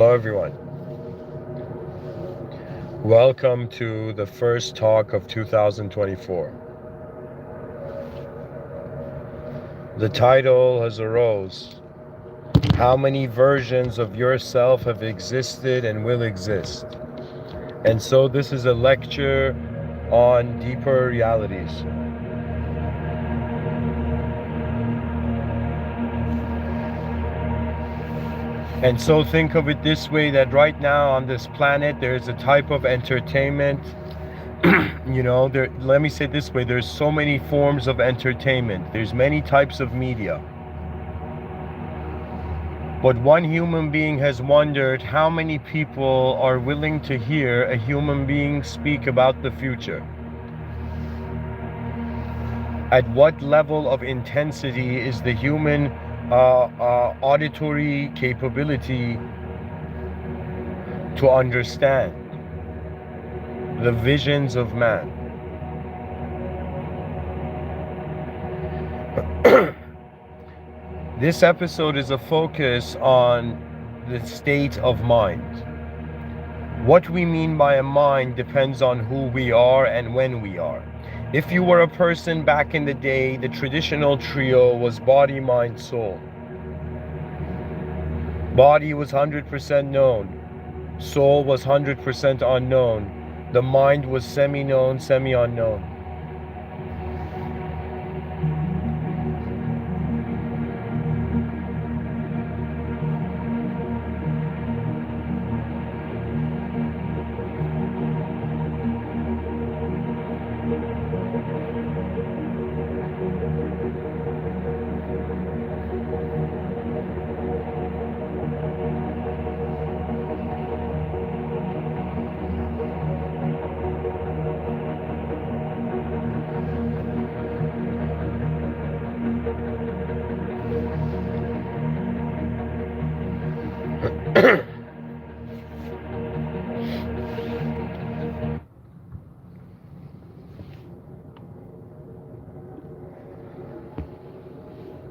Hello everyone. Welcome to the first talk of 2024. The title has arose, how many versions of yourself have existed and will exist? And so this is a lecture on deeper realities. And so think of it this way, that right now on this planet there is a type of entertainment let me say it this way, there's so many forms of entertainment, there's many types of media. But one human being has wondered how many people are willing to hear a human being speak about the future. At what level of intensity is the human auditory capability to understand the visions of man? This episode is a focus on the state of mind. What we mean by a mind depends on who we are and when we are. If you were a person back in the day, the traditional trio was body, mind, soul. Body was 100% known. Soul was 100% unknown. The mind was semi-known, semi-unknown.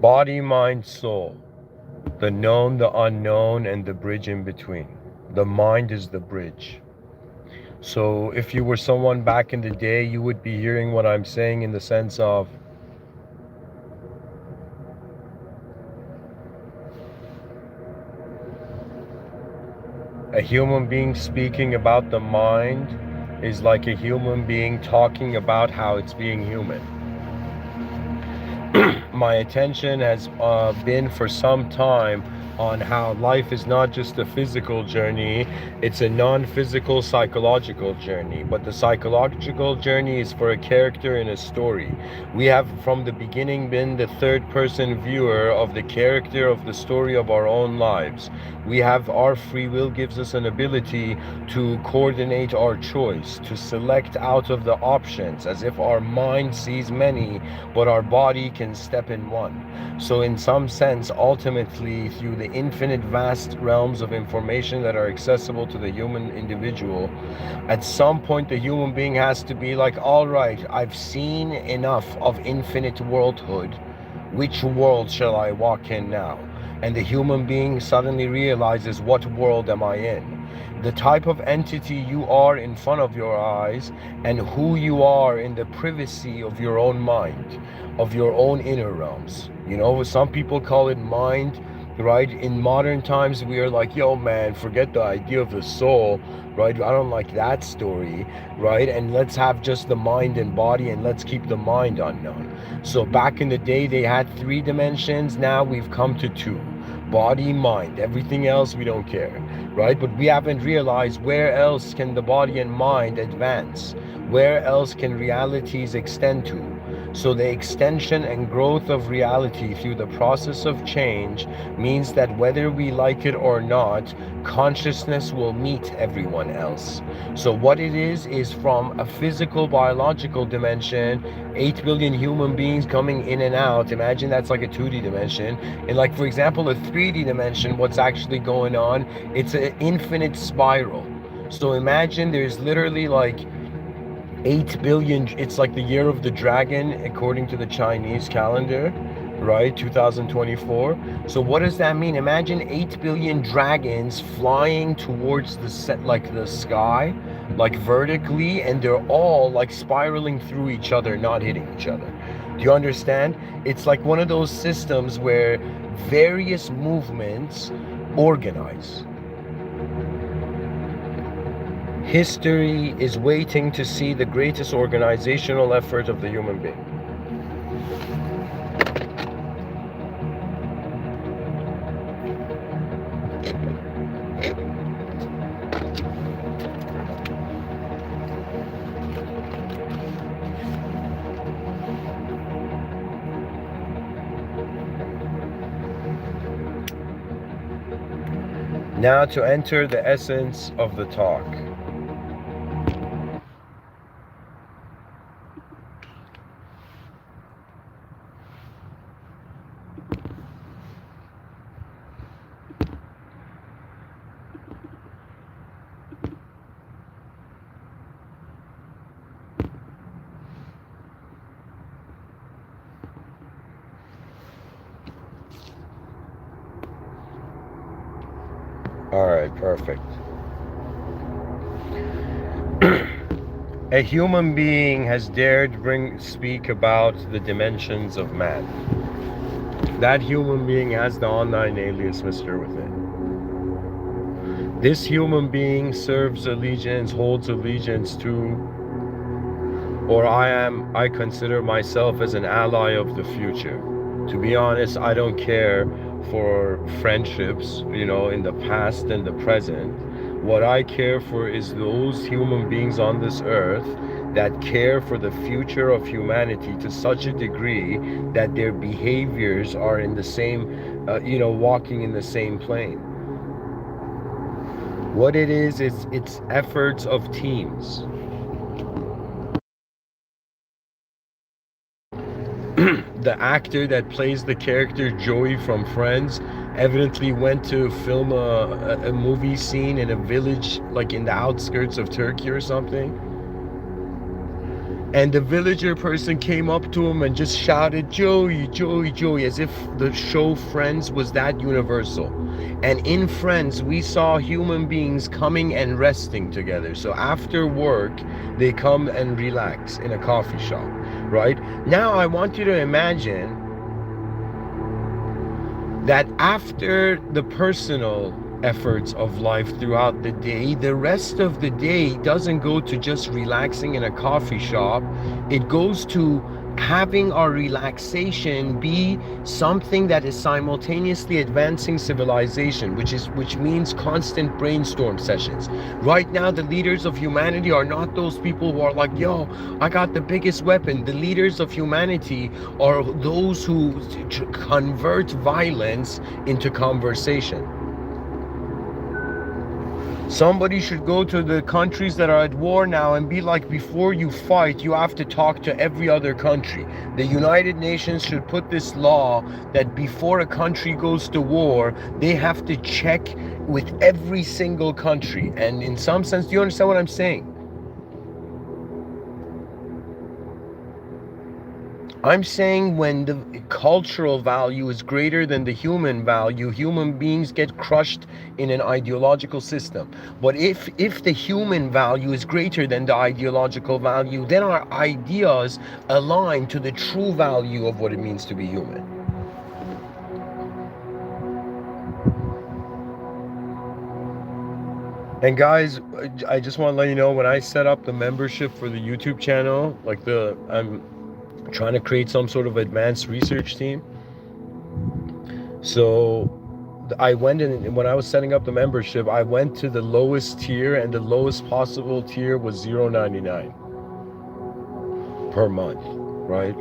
Body, mind, soul. The known, the unknown, and the bridge in between. The mind is the bridge. So if you were someone back in the day, you would be hearing what I'm saying in the sense of a human being speaking about the mind is like a human being talking about how it's being human. My attention has been for some time on how life is not just a physical journey, it's a non-physical psychological journey. But the psychological journey is for a character in a story. We have from the beginning been the third person viewer of the character of the story of our own lives. We have, our free will gives us an ability to coordinate our choice, to select out of the options, as if our mind sees many, but our body can step in one. So in some sense, ultimately, through the infinite vast realms of information that are accessible to the human individual, at some point the human being has to be like, all right, I've seen enough of infinite worldhood. Which world shall I walk in now? And the human being suddenly realizes, what world am I in? The type of entity you are in front of your eyes and who you are in the privacy of your own mind, of your own inner realms. Some people call it mind, right? In modern times, we are like, yo man, forget the idea of the soul, right? I don't like that story, right? And let's have just the mind and body, and let's keep the mind unknown. So back in the day, they had 3 dimensions. Now we've come to 2. Body, mind, everything else we don't care, right? But we haven't realized where else can the body and mind advance, where else can realities extend to. So the extension and growth of reality through the process of change means that whether we like it or not, consciousness will meet everyone else. So what it is from a physical biological dimension, 8 billion human beings coming in and out. Imagine that's like a 2D dimension. And like, for example, a 3D dimension, what's actually going on, it's an infinite spiral. So imagine there's literally like 8 billion, it's like the year of the dragon according to the Chinese calendar, right? 2024. So what does that mean? Imagine 8 billion dragons flying towards the set, like the sky, like vertically, and they're all like spiraling through each other, not hitting each other. Do you understand? It's like one of those systems where various movements organize. History is waiting to see the greatest organizational effort of the human being. Now to enter the essence of the talk. All right, perfect. A human being has dared speak about the dimensions of man. That human being has the online alias Mr.Within. This human being serves allegiance, holds allegiance to, or I consider myself as an ally of the future. To be honest, I don't care for friendships, in the past and the present. What I care for is those human beings on this earth that care for the future of humanity to such a degree that their behaviors are in the same, walking in the same plane. What it is, it's efforts of teams. The actor that plays the character Joey from Friends evidently went to film a movie scene in a village, like in the outskirts of Turkey or something. And the villager person came up to him and just shouted, "Joey, Joey, Joey," as if the show Friends was that universal. And in Friends, we saw human beings coming and resting together. So after work, they come and relax in a coffee shop, right? Now I want you to imagine that after the personal efforts of life throughout the day, the rest of the day doesn't go to just relaxing in a coffee shop. It goes to having our relaxation be something that is simultaneously advancing civilization, which means constant brainstorm sessions. Right now, the leaders of humanity are not those people who are like, "Yo, I got the biggest weapon." The leaders of humanity are those who convert violence into conversation. Somebody should go to the countries that are at war now and be like, before you fight, you have to talk to every other country. The United Nations should put this law that before a country goes to war, they have to check with every single country. And in some sense, do you understand what I'm saying? I'm saying when the cultural value is greater than the human value, human beings get crushed in an ideological system. But if the human value is greater than the ideological value, then our ideas align to the true value of what it means to be human. And guys, I just want to let you know, when I set up the membership for the YouTube channel, I'm trying to create some sort of advanced research team. So I went in, when I was setting up the membership, I went to the lowest tier, and the lowest possible tier was $0.99 per month, right?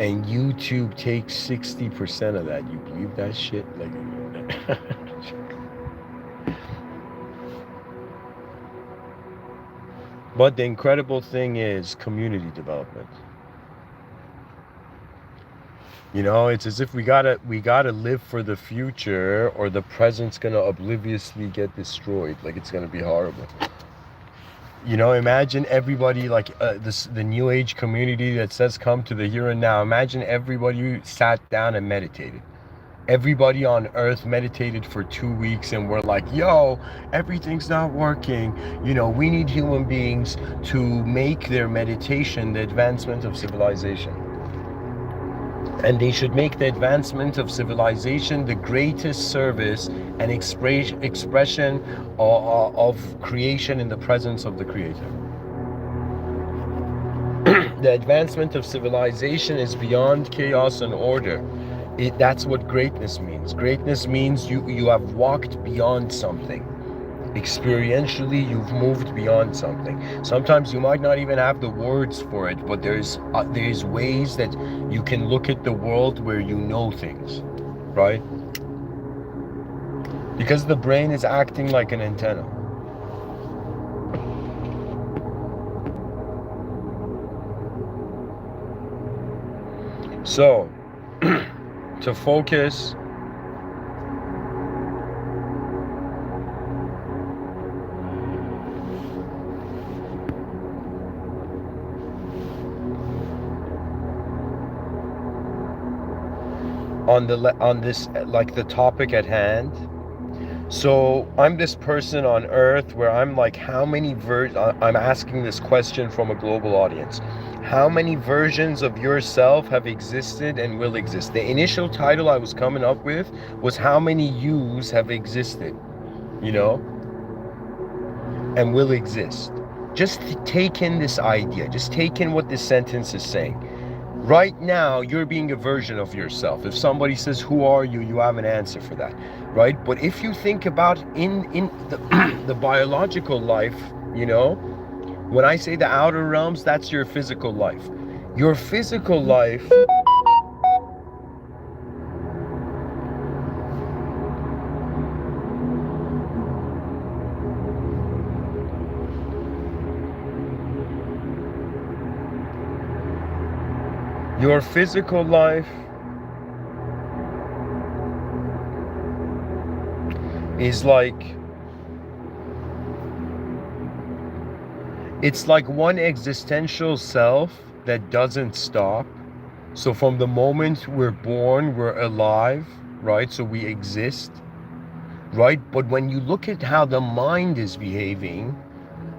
And YouTube takes 60% of that. You believe that shit? Like, but the incredible thing is community development. You know, it's as if we gotta live for the future, or the present's gonna obliviously get destroyed. Like, it's gonna be horrible. You know, imagine everybody, like, the new age community that says come to the here and now. Imagine everybody sat down and meditated. Everybody on earth meditated for 2 weeks, and we're like, yo, everything's not working. You know, we need human beings to make their meditation the advancement of civilization. And they should make the advancement of civilization the greatest service and expression of creation in the presence of the Creator. The advancement of civilization is beyond chaos and order. That's what greatness means. Greatness means you have walked beyond something. Experientially, you've moved beyond something. Sometimes you might not even have the words for it, but there's ways that you can look at the world where you know things, right? Because the brain is acting like an antenna. So, to focus on this, like, the topic at hand. So I'm this person on earth where I'm like, how many I'm asking this question from a global audience. How many versions of yourself have existed and will exist? The initial title I was coming up with was how many yous have existed, you know, and will exist. Just take in this idea. Just take in what this sentence is saying. Right now, you're being a version of yourself. If somebody says, who are you? You have an answer for that, right? But if you think about in the, the biological life, you know, when I say the outer realms, that's your physical life. Your physical life is like, it's like one existential self that doesn't stop. So from the moment we're born, we're alive, right? So we exist, right? But when you look at how the mind is behaving,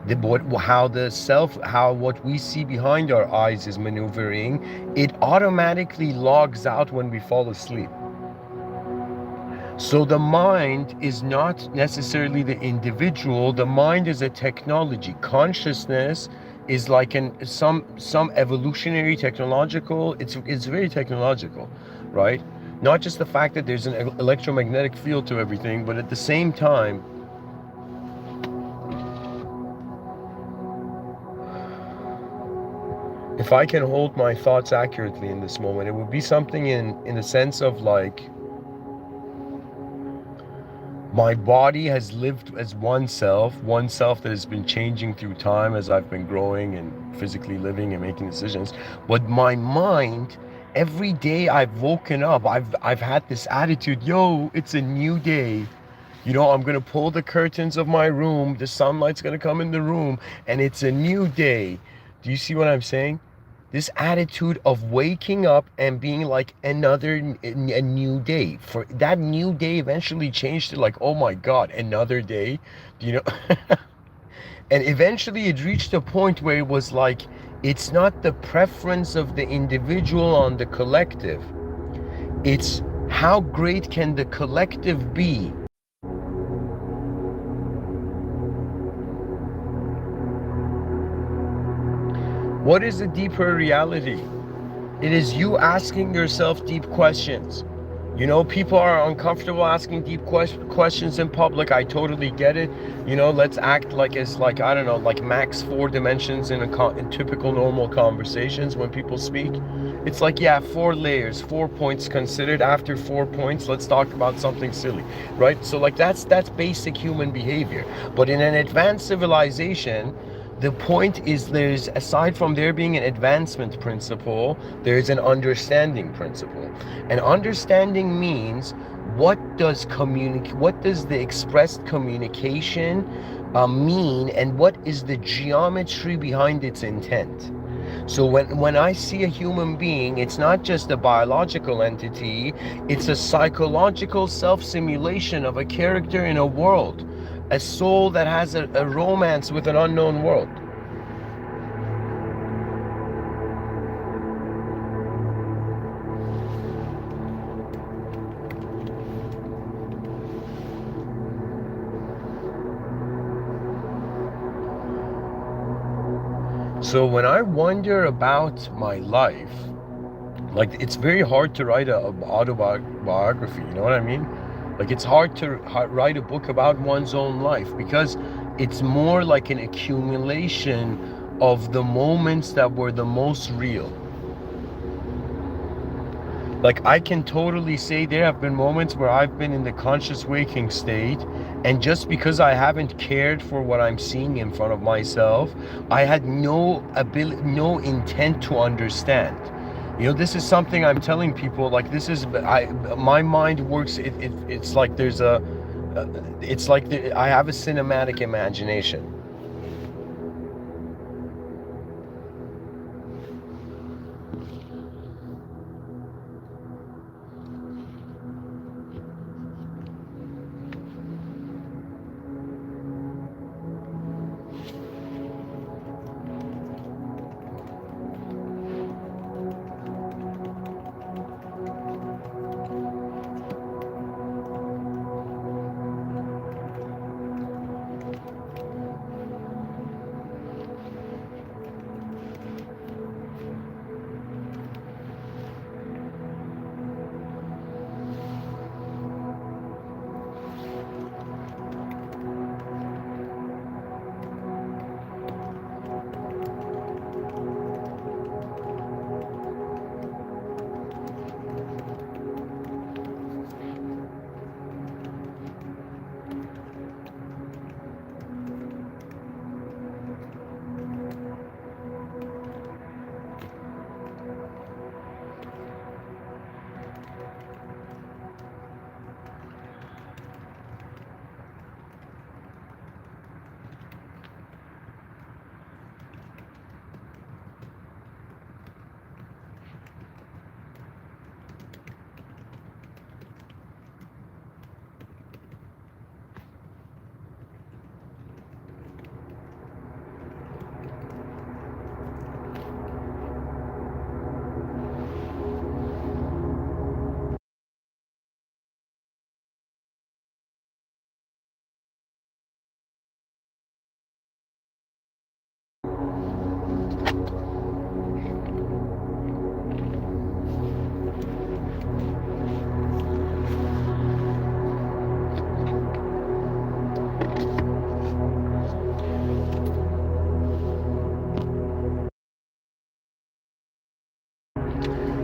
how what we see behind our eyes is maneuvering, it automatically logs out when we fall asleep. So the mind is not necessarily the individual. The mind is a technology. Consciousness is like some evolutionary technological. It's very technological, right? Not just the fact that there's an electromagnetic field to everything, but at the same time, if I can hold my thoughts accurately in this moment, it would be something in the sense of like, my body has lived as one self that has been changing through time as I've been growing and physically living and making decisions. But my mind, every day I've woken up, I've had this attitude, yo, it's a new day. You know, I'm gonna pull the curtains of my room, the sunlight's gonna come in the room, and it's a new day. Do you see what I'm saying? This attitude of waking up and being like a new day. For that new day eventually changed to like, oh my God, another day, you know. And eventually it reached a point where it was like, it's not the preference of the individual on the collective, it's how great can the collective be. What is a deeper reality? It is you asking yourself deep questions. You know, people are uncomfortable asking deep questions in public. I totally get it. You know, let's act like it's like, I don't know, like max 4 dimensions in typical normal conversations when people speak. It's like, yeah, 4 layers, 4 points considered. After 4 points, let's talk about something silly, right? So like that's basic human behavior. But in an advanced civilization, The point is, there's, aside from there being an advancement principle, there's an understanding principle. And understanding means, what does the expressed communication mean, and what is the geometry behind its intent. So when I see a human being, it's not just a biological entity, it's a psychological self-simulation of a character in a world, a soul that has a romance with an unknown world. So when I wonder about my life, like, it's very hard to write a autobiography, you know what I mean? Like, it's hard to write a book about one's own life, because it's more like an accumulation of the moments that were the most real. Like, I can totally say there have been moments where I've been in the conscious waking state, and just because I haven't cared for what I'm seeing in front of myself, I had no ability, no intent to understand. You know, this is something I'm telling people, like, this is, my mind works, it's like there's a, it's like I have a cinematic imagination.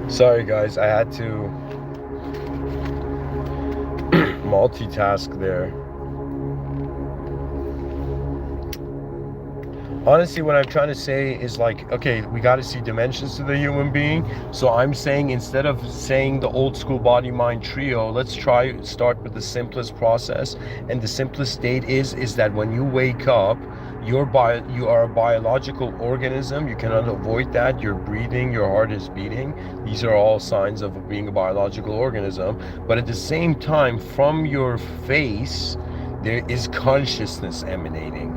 Sorry guys, I had to multitask there. Honestly, what I'm trying to say is, like, okay, we got to see dimensions to the human being. So I'm saying, instead of saying the old school body mind trio, let's start with the simplest process. And the simplest state is that when you wake up, you are a biological organism. You cannot avoid that. You're breathing, your heart is beating. These are all signs of being a biological organism. But at the same time, from your face, there is consciousness emanating.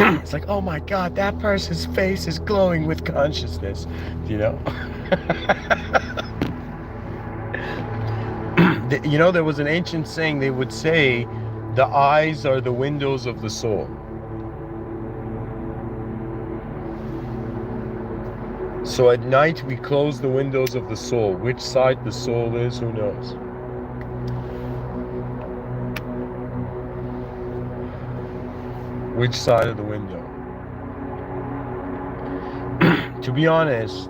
It's like, oh my God, that person's face is glowing with consciousness, you know? You know, there was an ancient saying, they would say, the eyes are the windows of the soul. So at night, we close the windows of the soul. Which side the soul is, who knows? Which side of the window? To be honest,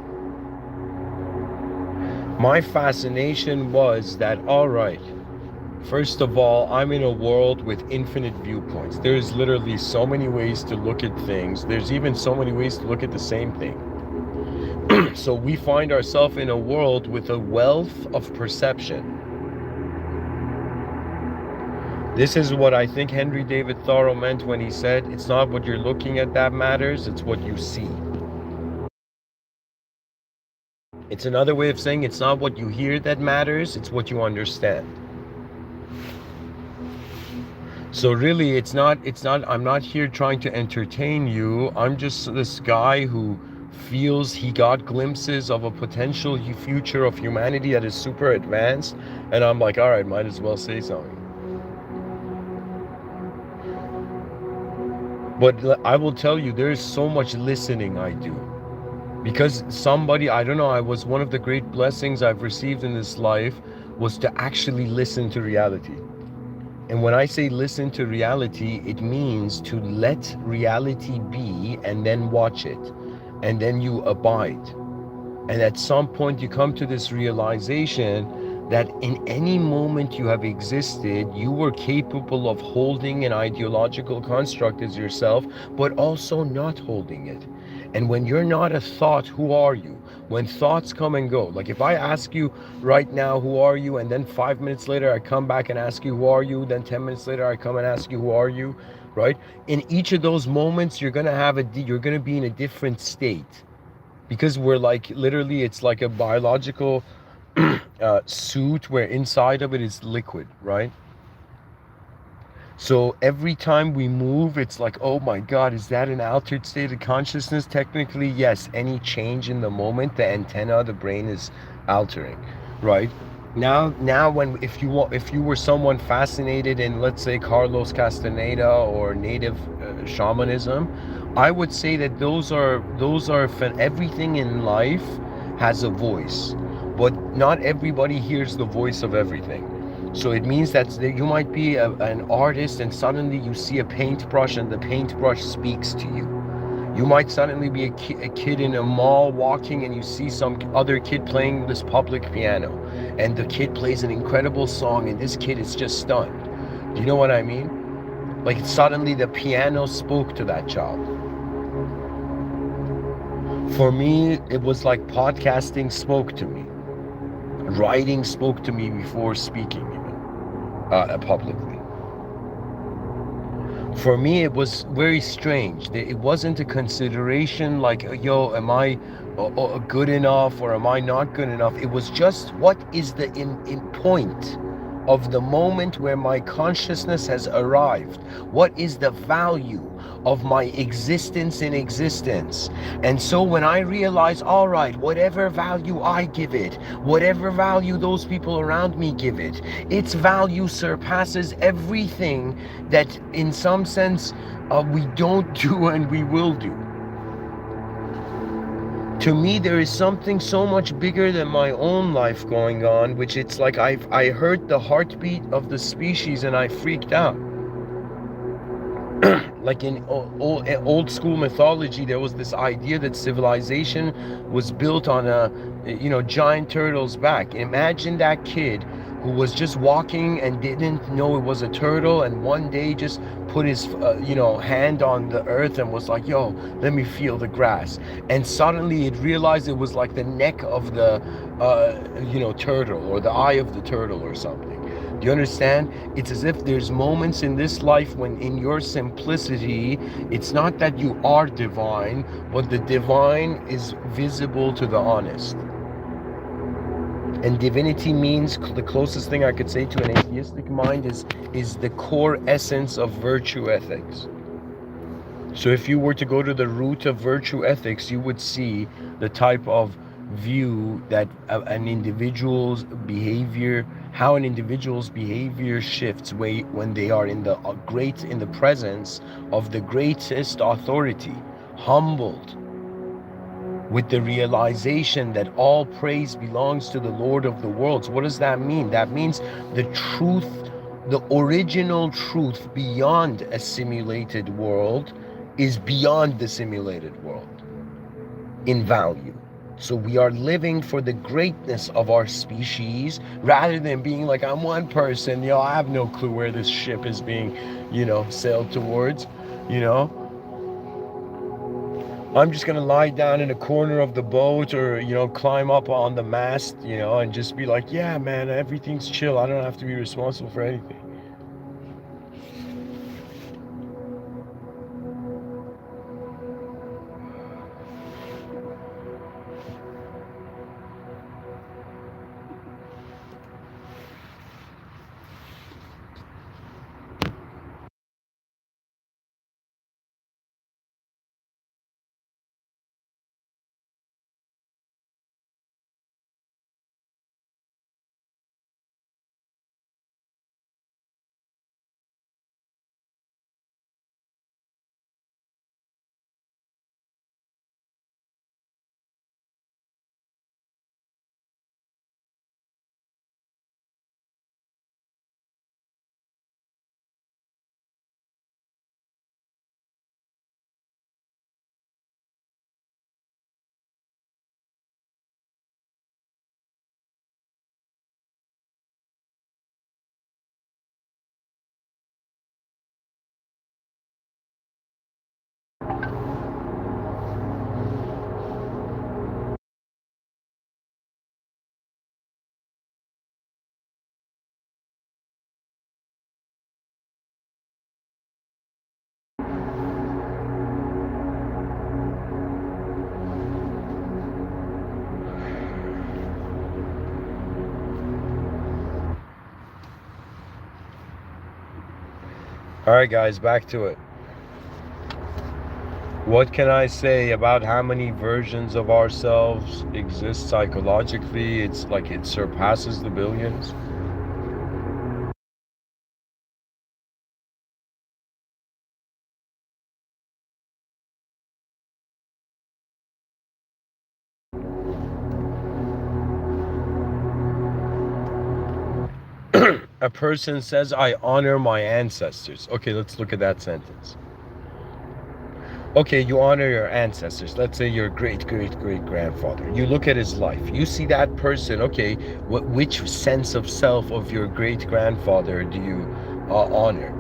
my fascination was that, all right, First of all, I'm in a world with infinite viewpoints. There's literally so many ways to look at things. There's even so many ways to look at the same thing. So we find ourselves in a world with a wealth of perception. This is what I think Henry David Thoreau meant when he said, it's not what you're looking at that matters, it's what you see. It's another way of saying it's not what you hear that matters, it's what you understand. So really, it's not, I'm not here trying to entertain you. I'm just this guy who feels he got glimpses of a potential future of humanity that is super advanced. And I'm like, all right, might as well say something. But I will tell you, there's so much listening I do. Because somebody, I don't know, I was one of the great blessings I've received in this life was to actually listen to reality. And when I say listen to reality, it means to let reality be and then watch it. And then you abide. And at some point you come to this realization that in any moment you have existed, you were capable of holding an ideological construct as yourself, but also not holding it. And when you're not a thought, who are you? When thoughts come and go, like if I ask you right now, who are you? And then 5 minutes later, I come back and ask you, who are you? Then 10 minutes later, I come and ask you, who are you? Right? In each of those moments, you're going to be in a different state. Because we're like, literally, it's like a biological suit where inside of it is liquid, right? So every time we move, it's like, oh my God, is that an altered state of consciousness? Technically, yes. Any change in the moment, the antenna of the brain is altering, right? Now, if you were someone fascinated in, let's say, Carlos Castaneda or native shamanism, I would say that those are everything in life has a voice, but not everybody hears the voice of everything. So it means that you might be an artist and suddenly you see a paintbrush and the paintbrush speaks to you. You might suddenly be a kid in a mall walking and you see some other kid playing this public piano and the kid plays an incredible song and this kid is just stunned. Do you know what I mean? Like suddenly the piano spoke to that child. For me, it was like podcasting spoke to me. Writing spoke to me before speaking even publicly. For me, it was very strange. It wasn't a consideration like, yo, am I good enough or am I not good enough? It was just, what is the in point of the moment where my consciousness has arrived? What is the value of my existence in existence? And so when I realize, all right, whatever value I give it, whatever value those people around me give it, its value surpasses everything that in some sense we don't do and we will do. To me, there is something so much bigger than my own life going on, which it's like I heard the heartbeat of the species and I freaked out. Like in old school mythology, there was this idea that civilization was built on a giant turtle's back. Imagine that kid who was just walking and didn't know it was a turtle, and one day just put his hand on the earth and was like, yo, let me feel the grass, and suddenly it realized it was like the neck of the turtle, or the eye of the turtle or something. Do you understand? It's as if there's moments in this life when in your simplicity, it's not that you are divine, but the divine is visible to the honest. And divinity means, the closest thing I could say to an atheistic mind is the core essence of virtue ethics. So if you were to go to the root of virtue ethics, you would see the type of view that an individual's behavior, how an individual's behavior shifts when they are in the presence of the greatest authority, humbled with the realization that all praise belongs to the Lord of the worlds. What does that mean? That means the truth, the original truth beyond a simulated world is beyond the simulated world in value. So we are living for the greatness of our species rather than being like, I'm one person, I have no clue where this ship is being, sailed towards, you know. I'm just gonna lie down in a corner of the boat or, climb up on the mast, and just be like, yeah, man, everything's chill. I don't have to be responsible for anything. All right, guys, back to it. What can I say about how many versions of ourselves exist psychologically? It's like it surpasses the billions. A person says, I honor my ancestors. Okay, let's look at that sentence. Okay, you honor your ancestors. Let's say your great great great grandfather. You look at his life. You see that person. Okay, which sense of self of your great grandfather do you honor?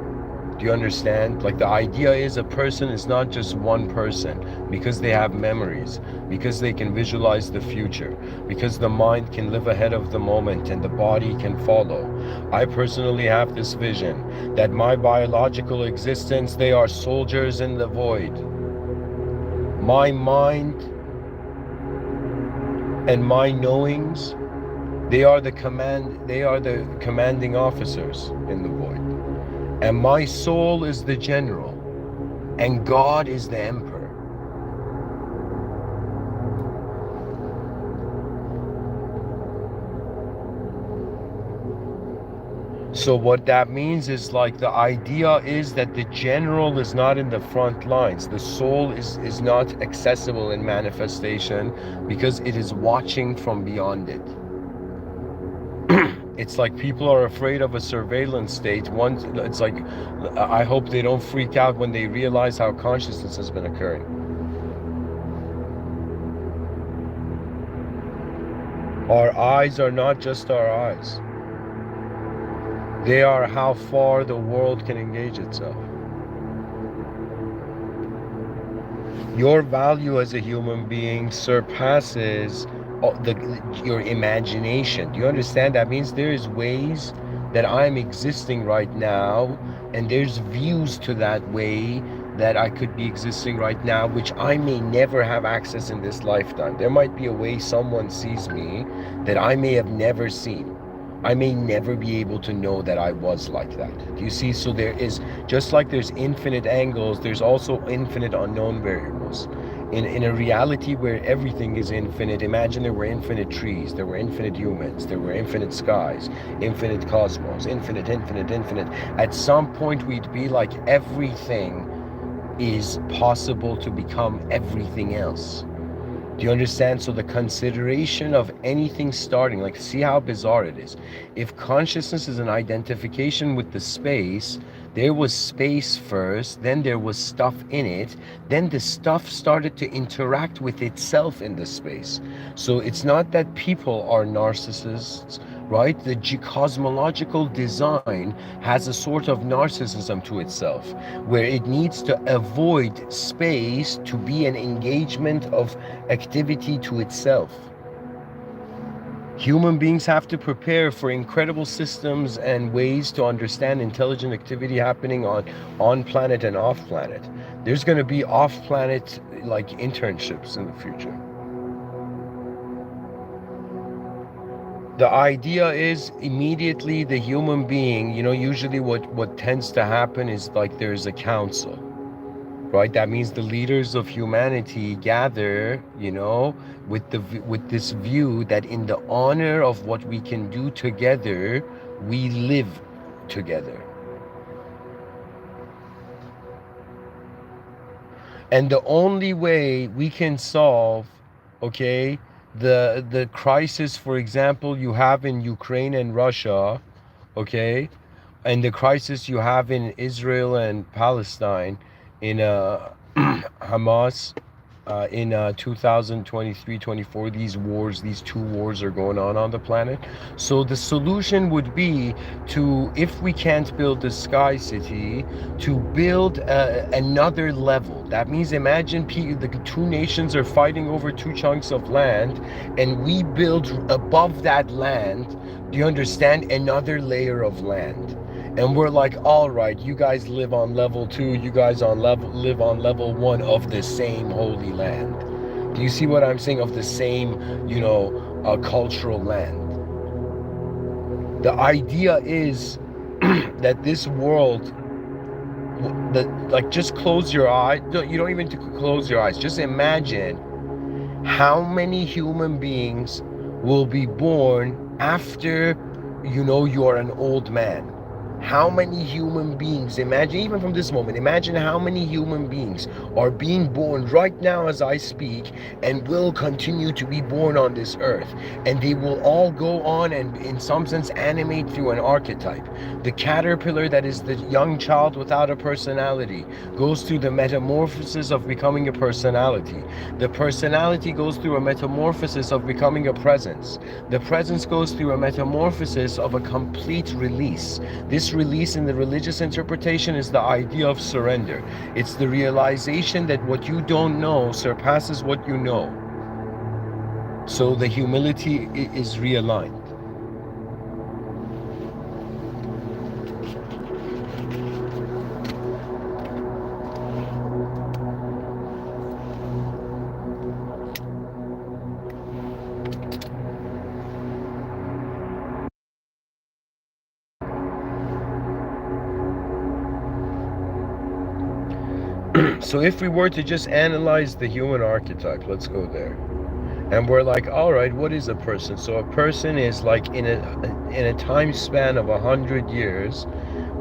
Do you understand? Like, the idea is a person is not just one person because they have memories, because they can visualize the future, because the mind can live ahead of the moment and the body can follow. I personally have this vision that my biological existence, they are soldiers in the void. My mind and my knowings, they are the commanding officers in the void. And my soul is the general, and God is the emperor. So what that means is, like, the idea is that the general is not in the front lines. The soul is not accessible in manifestation because it is watching from beyond it. It's like people are afraid of a surveillance state. It's like, I hope they don't freak out when they realize how consciousness has been occurring. Our eyes are not just our eyes. They are how far the world can engage itself. Your value as a human being surpasses your imagination. Do you understand? That means there is ways that I'm existing right now, and there's views to that way that I could be existing right now, which I may never have access in this lifetime. There might be a way someone sees me that I may have never seen. I may never be able to know that I was like that. Do you see? So there is, just like there's infinite angles, there's also infinite unknown variables. In a reality where everything is infinite, imagine there were infinite trees, there were infinite humans, there were infinite skies, infinite cosmos, infinite, infinite, infinite. At some point we'd be like, everything is possible to become everything else. Do you understand? So the consideration of anything starting, like, see how bizarre it is. If consciousness is an identification with the space, There was space first, then there was stuff in it, then the stuff started to interact with itself in the space. So it's not that people are narcissists, right? The cosmological design has a sort of narcissism to itself, where it needs to avoid space to be an engagement of activity to itself. Human beings have to prepare for incredible systems and ways to understand intelligent activity happening on planet and off planet. There's going to be off planet like internships in the future. The idea is immediately the human being, usually what tends to happen is like there's a council, right? That means the leaders of humanity gather, with this view that in the honor of what we can do together, we live together. And the only way we can solve, okay, the crisis, for example, you have in Ukraine and Russia, okay, and the crisis you have in Israel and Palestine, in Hamas, in 2023-24, these two wars are going on the planet. So the solution would be to, if we can't build the sky city, to build another level. That means imagine the two nations are fighting over two chunks of land, and we build above that land, do you understand, another layer of land. And we're like, all right, you guys live on level 2, you guys live on level 1 of the same holy land. Do you see what I'm saying? Of the same, cultural land. The idea is that this world, just close your eyes. You don't even close your eyes. Just imagine how many human beings will be born after, you're an old man. How many human beings, imagine, even from this moment, imagine how many human beings are being born right now as I speak and will continue to be born on this earth. And they will all go on and, in some sense, animate through an archetype. The caterpillar, that is the young child without a personality, goes through the metamorphosis of becoming a personality. The personality goes through a metamorphosis of becoming a presence. The presence goes through a metamorphosis of a complete release. This release in the religious interpretation is the idea of surrender. It's the realization that what you don't know surpasses what you know. So the humility is realigned. So if we were to just analyze the human archetype, let's go there. And we're like, all right, what is a person? So a person is like in a time span of 100 years,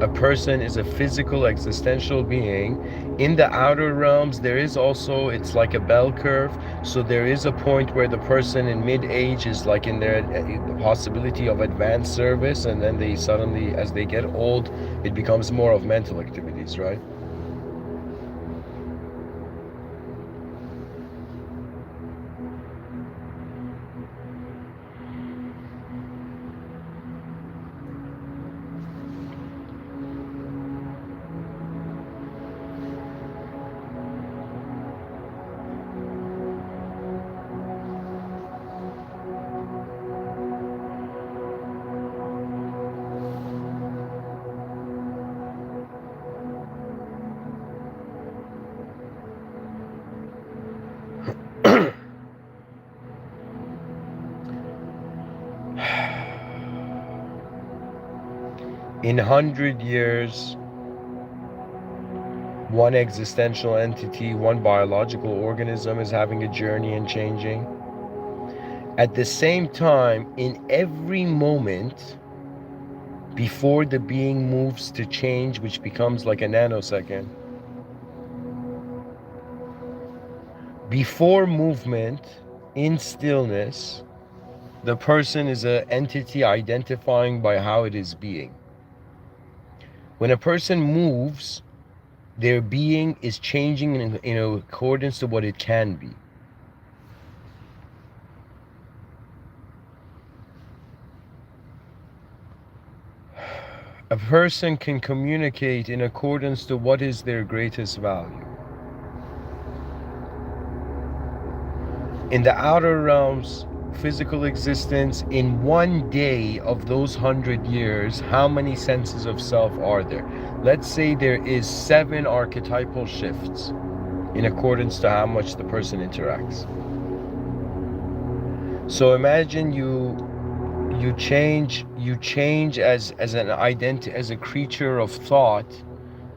a person is a physical existential being. In the outer realms, there is also, it's like a bell curve. So there is a point where the person in mid-age is like in the possibility of advanced service, and then they suddenly, as they get old, it becomes more of mental activities, right? In 100 years, one existential entity, one biological organism is having a journey and changing. At the same time, in every moment before the being moves to change, which becomes like a nanosecond, before movement, in stillness, the person is an entity identifying by how it is being. When a person moves, their being is changing in accordance to what it can be. A person can communicate in accordance to what is their greatest value. In the outer realms, physical existence, in one day of those 100 years, how many senses of self are there? Let's say there is 7 archetypal shifts in accordance to how much the person interacts. So imagine you change as an identity, as a creature of thought,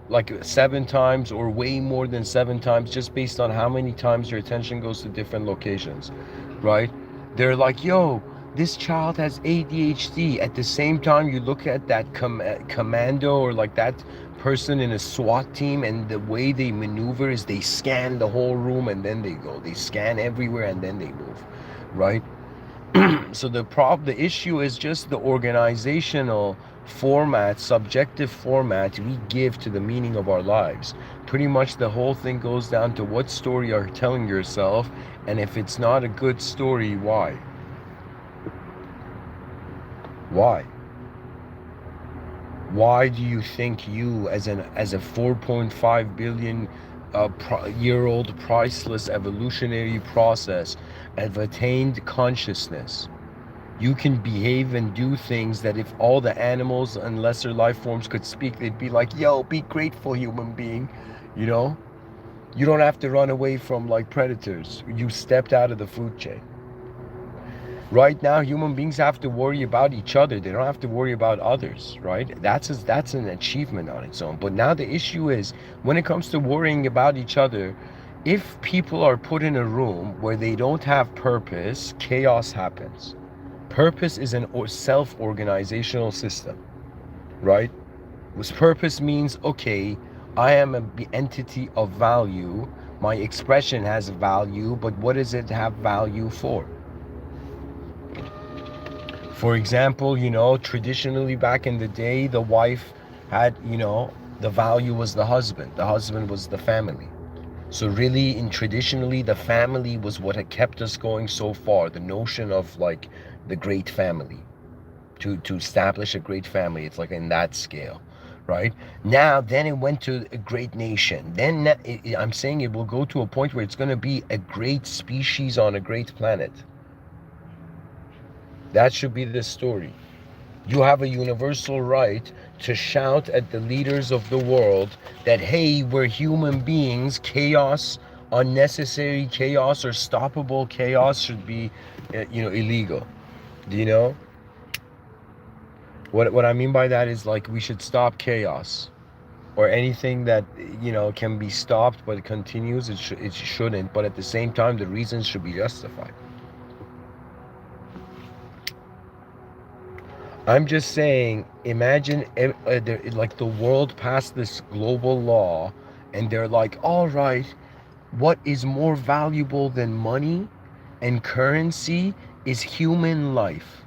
like 7 times or way more than 7 times, just based on how many times your attention goes to different locations, right? They're like, yo, this child has ADHD. At the same time, you look at that commando, or like that person in a SWAT team, and the way they maneuver is they scan the whole room and then they go. They scan everywhere and then they move, right? So the issue is just the organizational format, subjective format we give to the meaning of our lives. Pretty much the whole thing goes down to what story you're telling yourself, and if it's not a good story, why? Why? Why do you think you, as a 4.5 billion year old priceless evolutionary process, have attained consciousness? You can behave and do things that if all the animals and lesser life forms could speak, they'd be like, yo, be grateful, human being. You know, you don't have to run away from like predators. You stepped out of the food chain. Right now, human beings have to worry about each other. They don't have to worry about others, right? That's an achievement on its own. But now the issue is, when it comes to worrying about each other, if people are put in a room where they don't have purpose, chaos happens. Purpose is an self-organizational system, right? With purpose means, okay, I am an entity of value. My expression has value, but what does it have value for? For example, traditionally back in the day, the wife had, the value was the husband was the family. So really, traditionally, the family was what had kept us going so far. The notion of like the great family, to establish a great family, it's like in that scale, right? Now, then it went to a great nation. Then I'm saying it will go to a point where it's going to be a great species on a great planet. That should be the story. You have a universal right to shout at the leaders of the world that, hey, we're human beings. Chaos, unnecessary chaos or stoppable chaos should be, illegal. Do you know? What I mean by that is, like, we should stop chaos, or anything that, can be stopped but it continues. It shouldn't. But at the same time, the reasons should be justified. I'm just saying, imagine like the world passed this global law, and they're like, all right, what is more valuable than money and currency is human life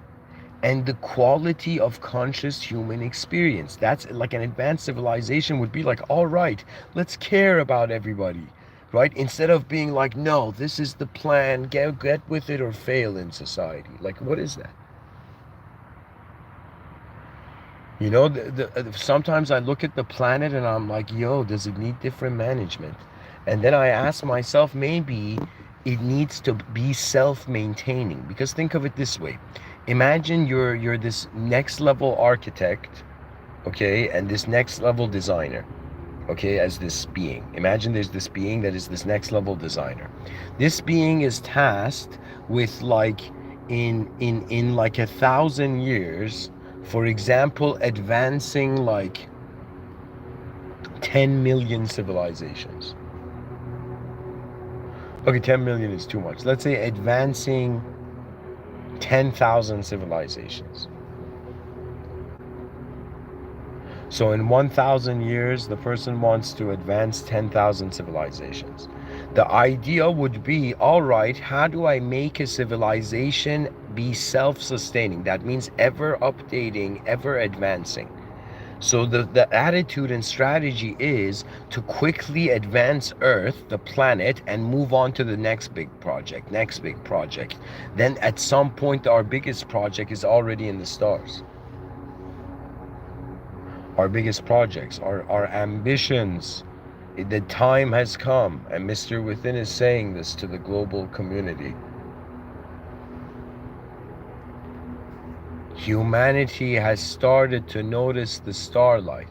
and the quality of conscious human experience. That's like an advanced civilization would be like, all right, let's care about everybody, right? Instead of being like, no, this is the plan, get with it or fail in society. Like, what is that? Sometimes I look at the planet and I'm like, yo, does it need different management? And then I ask myself, maybe it needs to be self-maintaining. Because think of it this way. Imagine you're this next level architect, okay, and this next level designer, okay, as this being. Imagine there's this being that is this next level designer. This being is tasked with, like, in like 1,000 years, for example, advancing like 10 million civilizations. Okay, 10 million is too much. Let's say advancing 10,000 civilizations. So in 1,000 years, the person wants to advance 10,000 civilizations. The idea would be, all right, how do I make a civilization be self-sustaining? That means ever updating, ever advancing. So the attitude and strategy is to quickly advance Earth, the planet, and move on to the next big project, next big project. Then at some point, our biggest project is already in the stars. Our biggest projects, our ambitions. The time has come, and Mr. Within is saying this to the global community. Humanity has started to notice the starlight.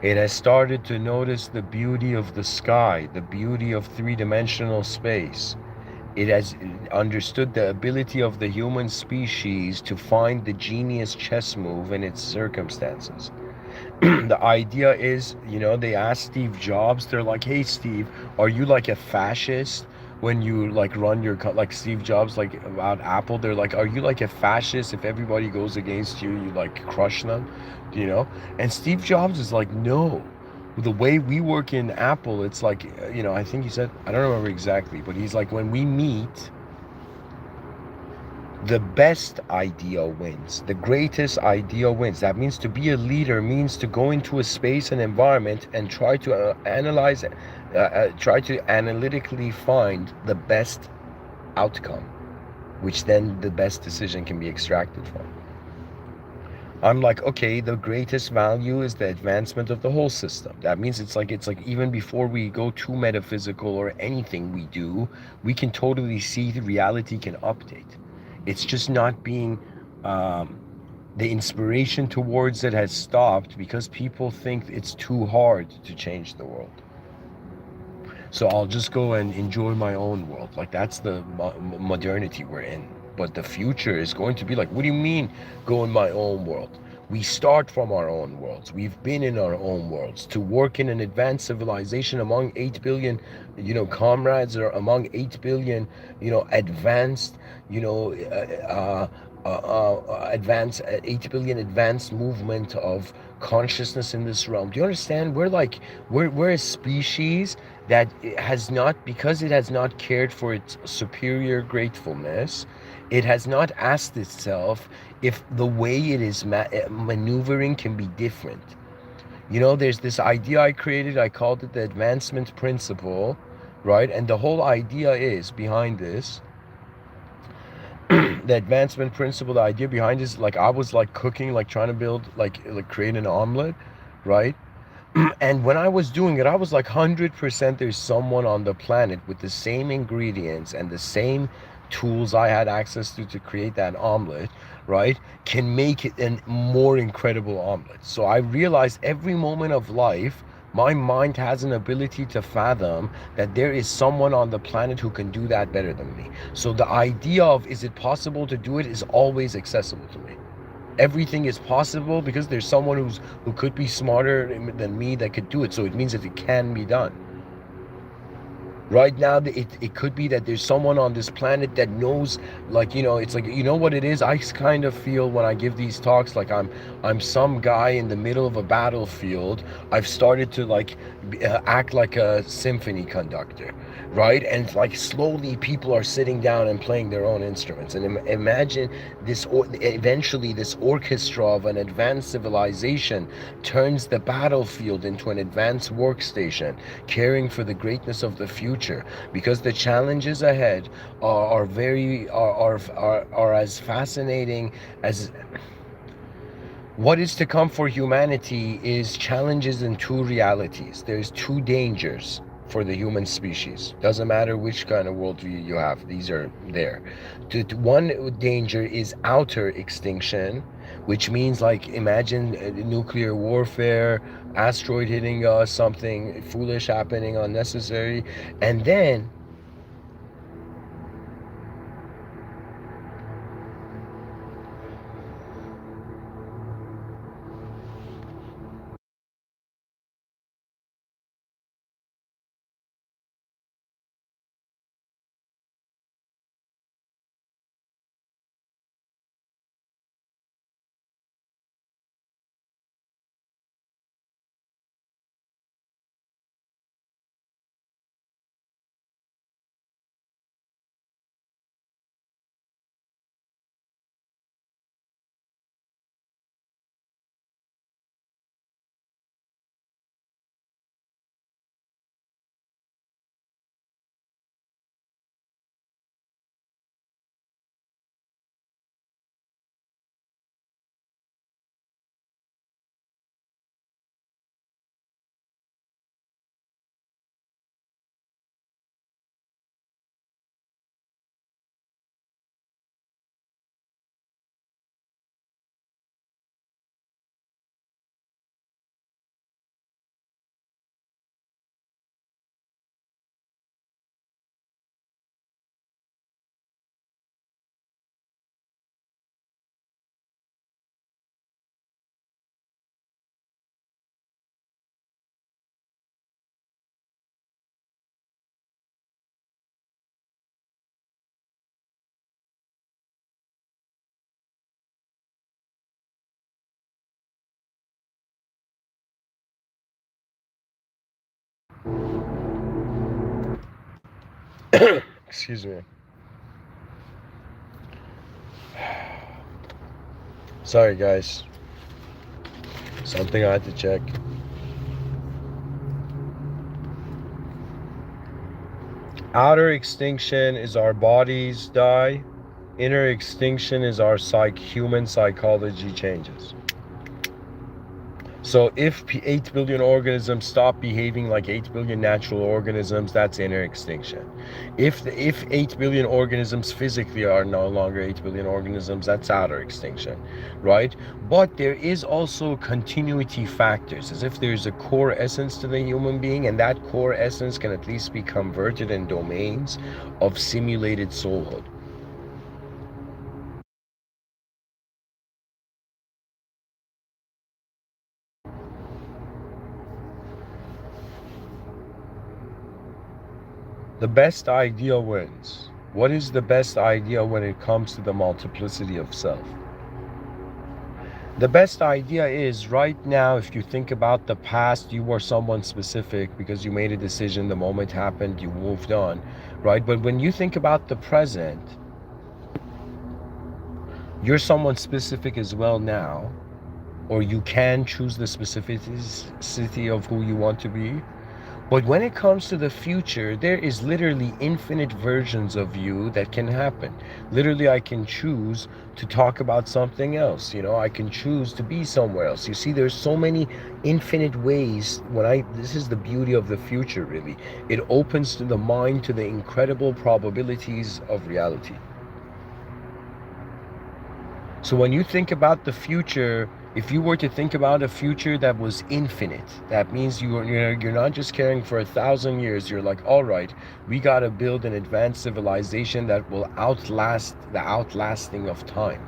It has started to notice the beauty of the sky, the beauty of three-dimensional space. It has understood the ability of the human species to find the genius chess move in its circumstances. The idea is, they asked Steve Jobs, they're like, hey Steve, are you like a fascist when you like run your like Steve Jobs, like about Apple, they're like, are you like a fascist if everybody goes against you, you like crush them, you know? And Steve Jobs is like, no, the way we work in Apple, it's like, I think he said, I don't remember exactly, but he's like, when we meet, the best idea wins. The greatest idea wins. That means to be a leader means to go into a space and environment and try to analyze, try to analytically find the best outcome, which then the best decision can be extracted from. I'm like, okay, the greatest value is the advancement of the whole system. That means it's like even before we go too metaphysical or anything we do, we can totally see the reality can update. It's just not being um, the inspiration towards it has stopped because people think it's too hard to change the world. So I'll just go and enjoy my own world. Like that's the modernity we're in. But the future is going to be like, what do you mean go in my own world? We start from our own worlds. We've been in our own worlds. To work in an advanced civilization among 8 billion, comrades, or among 8 billion, advanced, advanced 8 billion advanced movement of consciousness in this realm. Do you understand? We're a species that has not, because it has not cared for its superior gratefulness, it has not asked itself if the way it is maneuvering can be different. There's this idea I created, I called it the advancement principle, right? And the whole idea is behind this, the advancement principle, the idea behind this, like I was like cooking, like trying to build, like create an omelet, right? And when I was doing it, I was like 100% there's someone on the planet with the same ingredients and the same tools I had access to create that omelet, right? Can make it a more incredible omelet. So I realized every moment of life, my mind has an ability to fathom that there is someone on the planet who can do that better than me. So the idea of is it possible to do it is always accessible to me. Everything is possible because there's someone who could be smarter than me that could do it. So it means that it can be done. Right now, it could be that there's someone on this planet that knows, like, it's like, what it is? I kind of feel when I give these talks like I'm some guy in the middle of a battlefield. I've started to like act like a symphony conductor, right? And like slowly people are sitting down and playing their own instruments. And imagine this, eventually this orchestra of an advanced civilization turns the battlefield into an advanced workstation, caring for the greatness of the future, because the challenges ahead are very are as fascinating as what is to come for humanity. Is challenges in two realities. There's two dangers for the human species. Doesn't matter which kind of worldview you have, these are there. One danger is outer extinction, which means like imagine nuclear warfare, asteroid hitting us, something foolish happening, unnecessary. And then Excuse me. Sorry, guys. Something I had to check. Outer extinction is our bodies die. Inner extinction is our human psychology changes. So if 8 billion organisms stop behaving like 8 billion natural organisms, that's inner extinction. If 8 billion organisms physically are no longer 8 billion organisms, that's outer extinction, right? But there is also continuity factors, as if there's a core essence to the human being, and that core essence can at least be converted in domains of simulated soulhood. The best idea wins. What is the best idea when it comes to the multiplicity of self? The best idea is right now, if you think about the past, you were someone specific because you made a decision, the moment happened, you moved on, right? But when you think about the present, you're someone specific as well now, or you can choose the specificity of who you want to be. But when it comes to the future, there is literally infinite versions of you that can happen. Literally, I can choose to talk about something else. I can choose to be somewhere else. You see, there's so many infinite ways. This is the beauty of the future, really. It opens to the mind to the incredible probabilities of reality. So when you think about the future, if you were to think about a future that was infinite, that means you're not just caring for 1,000 years. You're like, all right, we got to build an advanced civilization that will outlast the outlasting of time.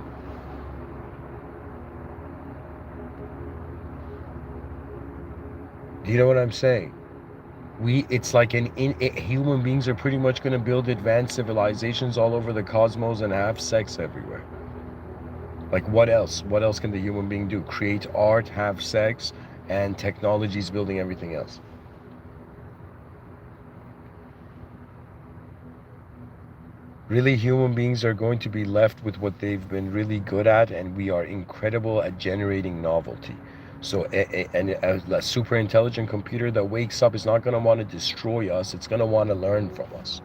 Do you know what I'm saying? It's like human beings are pretty much going to build advanced civilizations all over the cosmos and have sex everywhere. Like what else? What else can the human being do? Create art, have sex, and technology's building everything else. Really, human beings are going to be left with what they've been really good at, and we are incredible at generating novelty. So a super intelligent computer that wakes up is not going to want to destroy us, it's going to want to learn from us.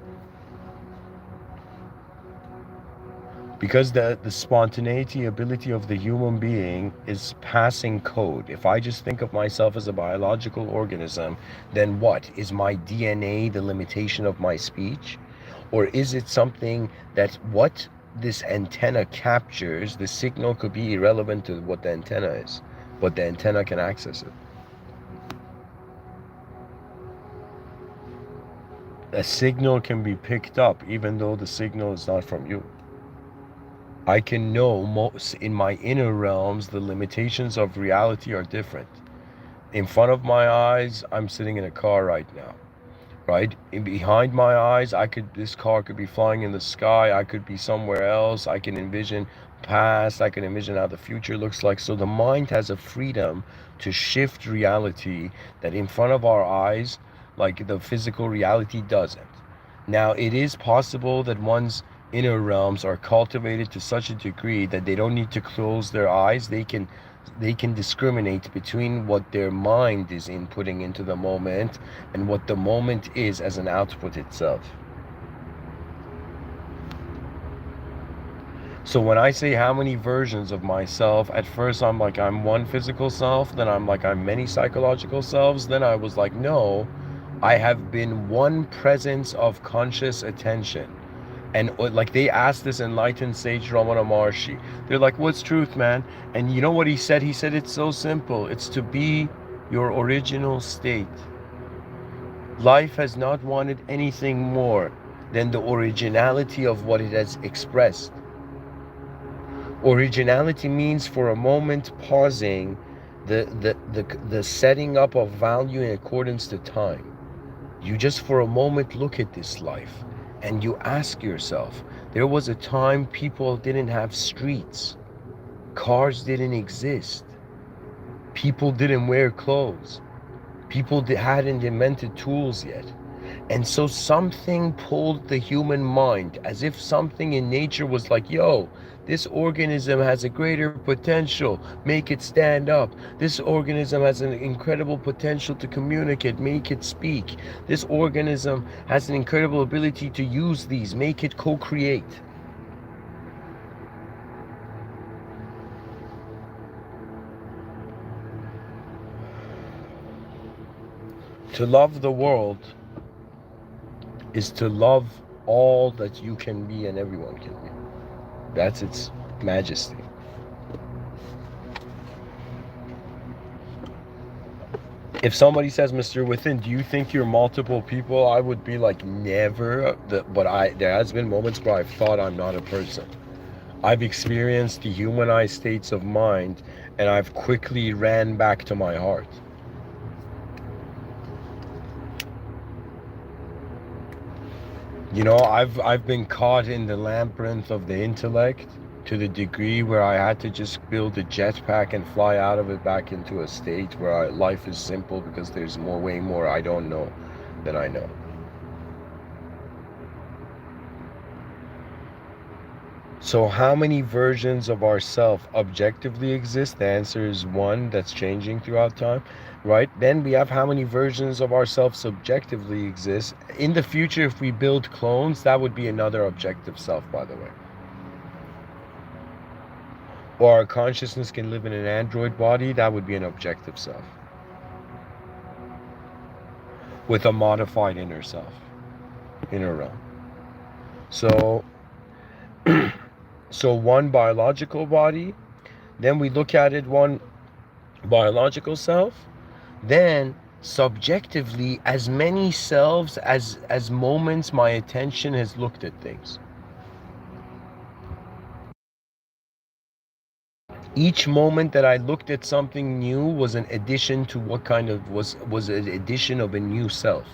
Because the spontaneity ability of the human being is passing code. If I just think of myself as a biological organism, then what? Is my DNA the limitation of my speech? Or is it something that what this antenna captures, the signal could be irrelevant to what the antenna is, but the antenna can access it. A signal can be picked up even though the signal is not from you. I can know most in my inner realms, the limitations of reality are different. In front of my eyes, I'm sitting in a car right now, right? Behind my eyes, this car could be flying in the sky. I could be somewhere else. I can envision past. I can envision how the future looks like. So the mind has a freedom to shift reality that in front of our eyes, like the physical reality doesn't. Now, it is possible that one's inner realms are cultivated to such a degree that they don't need to close their eyes. They can discriminate between what their mind is inputting into the moment and what the moment is as an output itself. So when I say how many versions of myself, at first I'm like I'm one physical self, then I'm like I'm many psychological selves, then I was like no, I have been one presence of conscious attention. And like they asked this enlightened sage Ramana Maharshi, they're like, what's truth, man? And you know what he said? He said it's so simple. It's to be your original state. Life has not wanted anything more than the originality of what it has expressed. Originality means for a moment pausing the setting up of value in accordance to time. You just for a moment look at this life and you ask yourself, there was a time people didn't have streets, cars didn't exist, people didn't wear clothes. People that hadn't invented tools yet. And so something pulled the human mind, as if something in nature was like, yo, this organism has a greater potential, make it stand up. This organism has an incredible potential to communicate, make it speak. This organism has an incredible ability to use these, make it co-create. To love the world is to love all that you can be and everyone can be. That's its majesty. If somebody says, Mr. Within, do you think you're multiple people? I would be like, never. But there has been moments where I've thought I'm not a person. I've experienced dehumanized states of mind, and I've quickly ran back to my heart. You know, I've been caught in the labyrinth of the intellect to the degree where I had to just build a jetpack and fly out of it back into a state where life is simple, because there's way more I don't know than I know. So how many versions of ourself objectively exist? The answer is one, that's changing throughout time, right? Then we have how many versions of ourselves subjectively exist. In the future, if we build clones, that would be another objective self, by the way. Or our consciousness can live in an android body, that would be an objective self. With a modified inner self, inner realm. So, so one biological body, then we look at it, one biological self, then subjectively as many selves as moments my attention has looked at things. Each moment that I looked at something new was an addition to what kind of was an addition of a new self.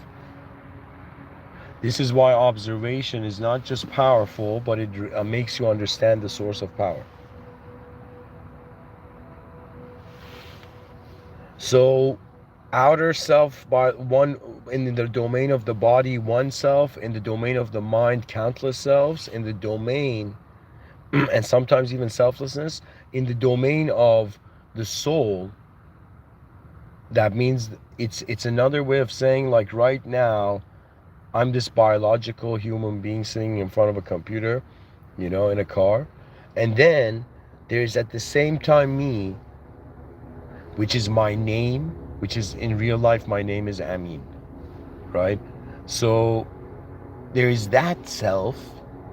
This is why observation is not just powerful, but it makes you understand the source of power. So outer self, by one, in the domain of the body, one self; in the domain of the mind, countless selves; in the domain and sometimes even selflessness, in the domain of the soul. That means it's another way of saying, like, right now I'm this biological human being sitting in front of a computer, you know, in a car, and then there's at the same time me, which is my name, which is in real life my name is Amin, right? So there is that self,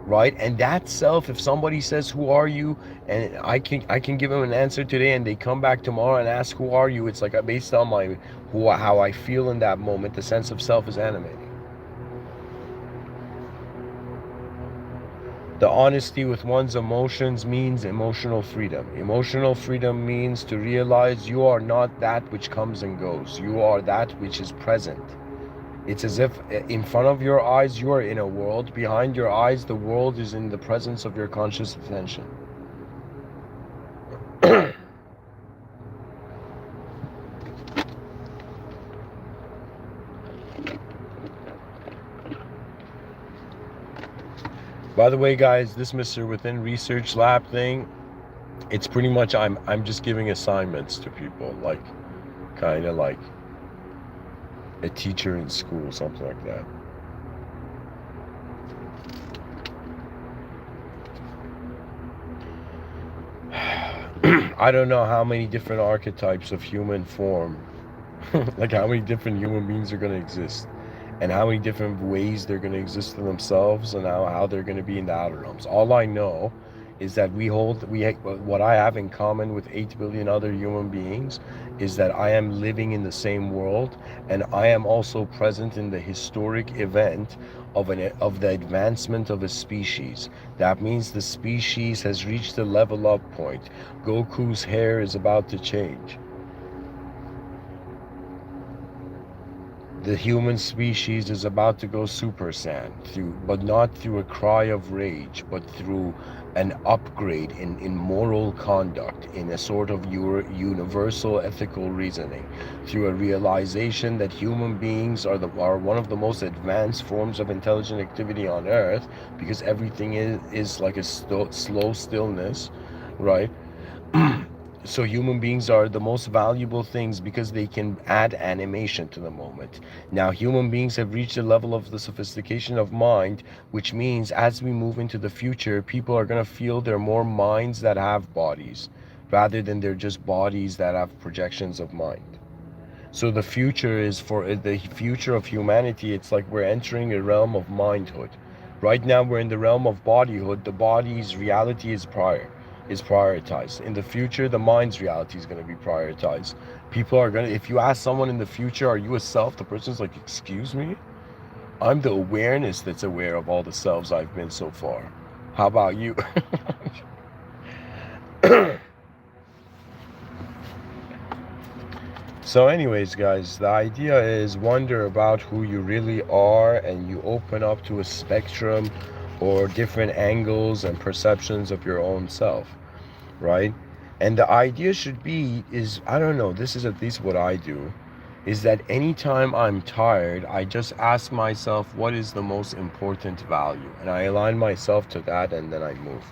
right? And that self, if somebody says, who are you, and I can give them an answer today, and they come back tomorrow and ask, who are you, it's like based on my how I feel in that moment, the sense of self is animating. The honesty with one's emotions means emotional freedom. Emotional freedom means to realize you are not that which comes and goes. You are that which is present. It's as if in front of your eyes you are in a world, behind your eyes the world is in the presence of your conscious attention. By the way, guys, this Mr. Within research lab thing, it's pretty much I'm just giving assignments to people, like kind of like a teacher in school, something like that. I don't know how many different archetypes of human form, like how many different human beings are going to exist, and how many different ways they're going to exist in themselves, and how they're going to be in the outer realms. All I know is that what I have in common with 8 billion other human beings is that I am living in the same world, and I am also present in the historic event of the advancement of a species. That means the species has reached a level up point. Goku's hair is about to change. The human species is about to go Super Saiyan, but not through a cry of rage, but through an upgrade in moral conduct, in a sort of universal ethical reasoning, through a realization that human beings are one of the most advanced forms of intelligent activity on earth, because everything is like a slow stillness, right? So human beings are the most valuable things because they can add animation to the moment. Now human beings have reached a level of the sophistication of mind, which means as we move into the future, people are going to feel they're more minds that have bodies rather than they're just bodies that have projections of mind. So the future is for the future of humanity. It's like we're entering a realm of mindhood. Right now we're in the realm of bodyhood. The body's reality is prioritized. In the future, the mind's reality is going to be prioritized. People are going to, if you ask someone in the future, are you a self? The person's like, excuse me? I'm the awareness that's aware of all the selves I've been so far. How about you? So anyways, guys, the idea is wonder about who you really are, and you open up to a spectrum or different angles and perceptions of your own self, right? And the idea should be is, I don't know, this is at least what I do, is that anytime I'm tired, I just ask myself what is the most important value, and I align myself to that, and then I move.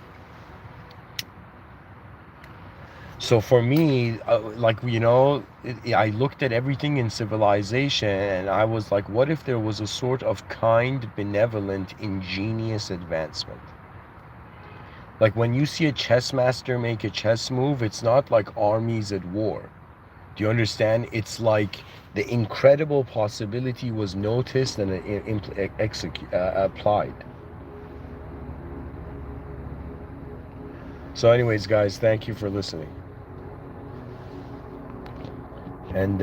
So for me, I looked at everything in civilization and I was like, what if there was a sort of kind, benevolent, ingenious advancement? Like when you see a chess master make a chess move, it's not like armies at war. Do you understand? It's like the incredible possibility was noticed and applied. So anyways, guys, thank you for listening. And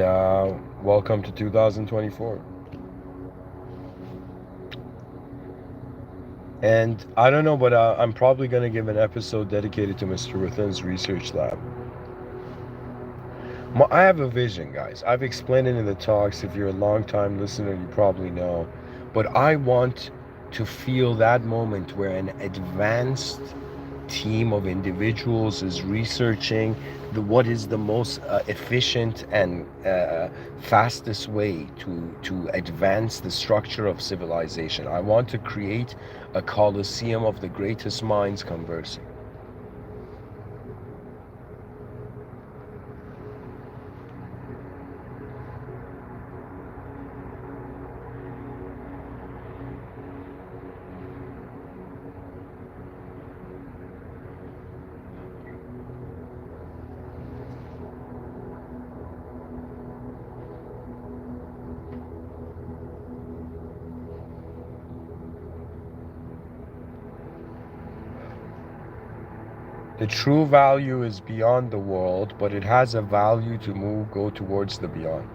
welcome to 2024. And I don't know, but I'm probably going to give an episode dedicated to Mr. Within's research lab. I have a vision, guys. I've explained it in the talks. If you're a long time listener, you probably know. But I want to feel that moment where an advanced team of individuals is researching what is the most efficient and fastest way to advance the structure of civilization. I want to create a coliseum of the greatest minds conversing. The true value is beyond the world, but it has a value to go towards the beyond.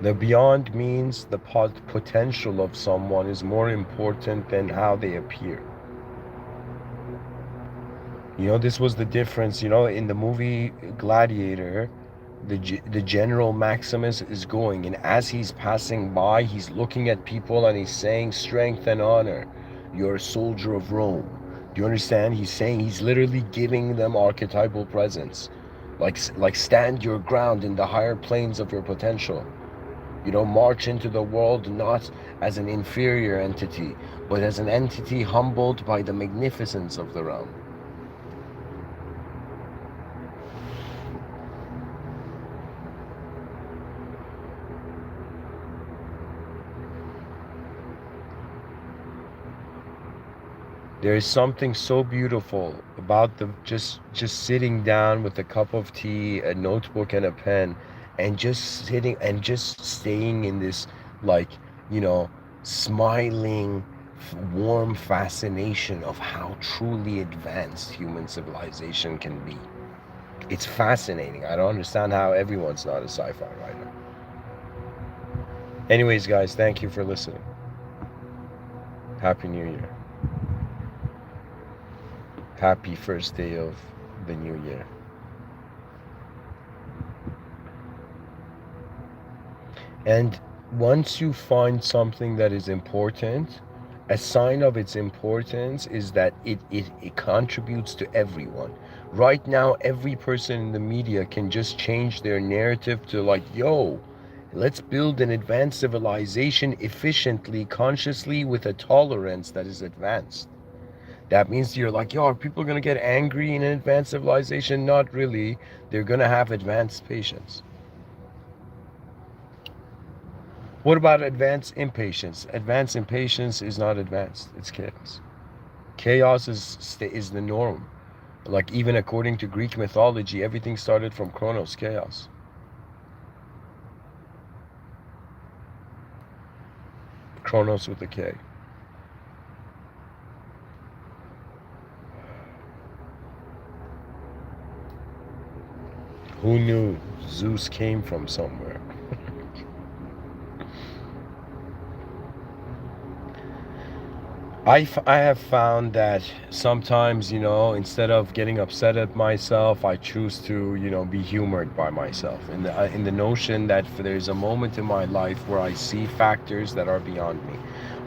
The beyond means the potential of someone is more important than how they appear. You know, this was the difference, in the movie Gladiator, the General Maximus is going, and as he's passing by, he's looking at people and he's saying, strength and honor, you're a soldier of Rome. Do you understand? He's literally giving them archetypal presence. Like stand your ground in the higher planes of your potential. March into the world not as an inferior entity, but as an entity humbled by the magnificence of the realm. There is something so beautiful about the just sitting down with a cup of tea, a notebook and a pen, and just sitting and just staying in this, like, smiling, warm fascination of how truly advanced human civilization can be. It's fascinating. I don't understand how everyone's not a sci-fi writer. Anyways, guys, thank you for listening. Happy New Year. Happy first day of the new year. And once you find something that is important A sign of its importance is that it contributes to everyone. Right now, every person in the media can just change their narrative to like, yo, let's build an advanced civilization efficiently, consciously, with a tolerance that is advanced. That means you're like, yo, are people going to get angry in an advanced civilization? Not really. They're going to have advanced patience. What about advanced impatience? Advanced impatience is not advanced. It's chaos. Chaos is the norm. Like even according to Greek mythology, everything started from Chronos, chaos. Chronos with a K. Who knew Zeus came from somewhere? I have found that sometimes, instead of getting upset at myself, I choose to, be humored by myself. In the notion that there's a moment in my life where I see factors that are beyond me.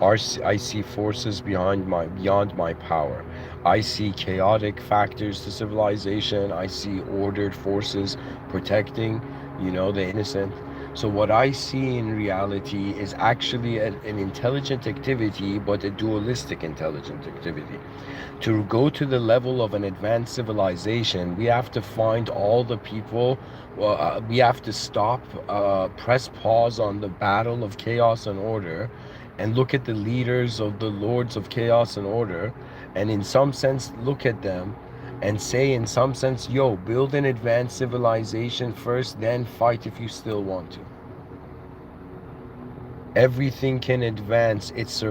I see forces beyond my power. I see chaotic factors to civilization. I see ordered forces protecting, the innocent. So what I see in reality is actually an intelligent activity, but a dualistic intelligent activity. To go to the level of an advanced civilization, we have to find all the people. We have to stop, press pause on the battle of chaos and order, and look at the leaders of the lords of chaos and order, and in some sense look at them and say in some sense, yo, build an advanced civilization first, then fight if you still want to. Everything can advance. It's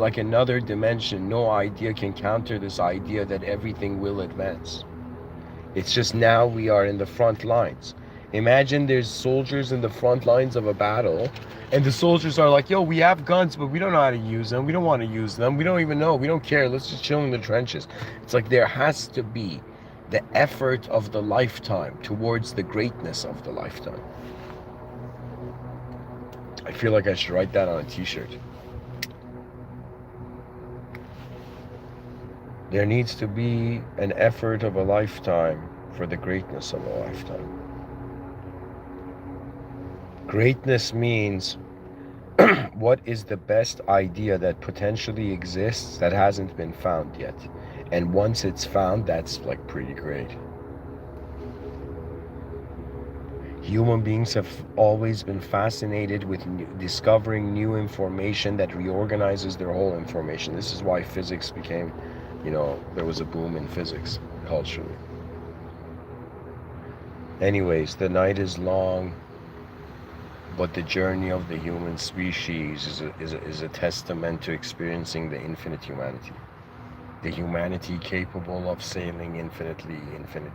like another dimension. No idea can counter this idea that everything will advance. It's just now we are in the front lines. Imagine there's soldiers in the front lines of a battle, and the soldiers are like, yo, we have guns, but we don't know how to use them. We don't want to use them. We don't even know. We don't care. Let's just chill in the trenches. It's like there has to be the effort of the lifetime towards the greatness of the lifetime. I feel like I should write that on a t-shirt. There needs to be an effort of a lifetime for the greatness of a lifetime. Greatness means what is the best idea that potentially exists that hasn't been found yet. And once it's found, that's like pretty great. Human beings have always been fascinated with discovering new information that reorganizes their whole information. This is why physics became, there was a boom in physics culturally. Anyways, the night is long, but the journey of the human species is a testament to experiencing the infinite humanity. The humanity capable of sailing infinitely infinity.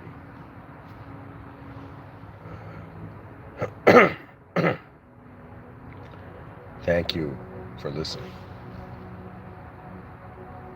Thank you for listening.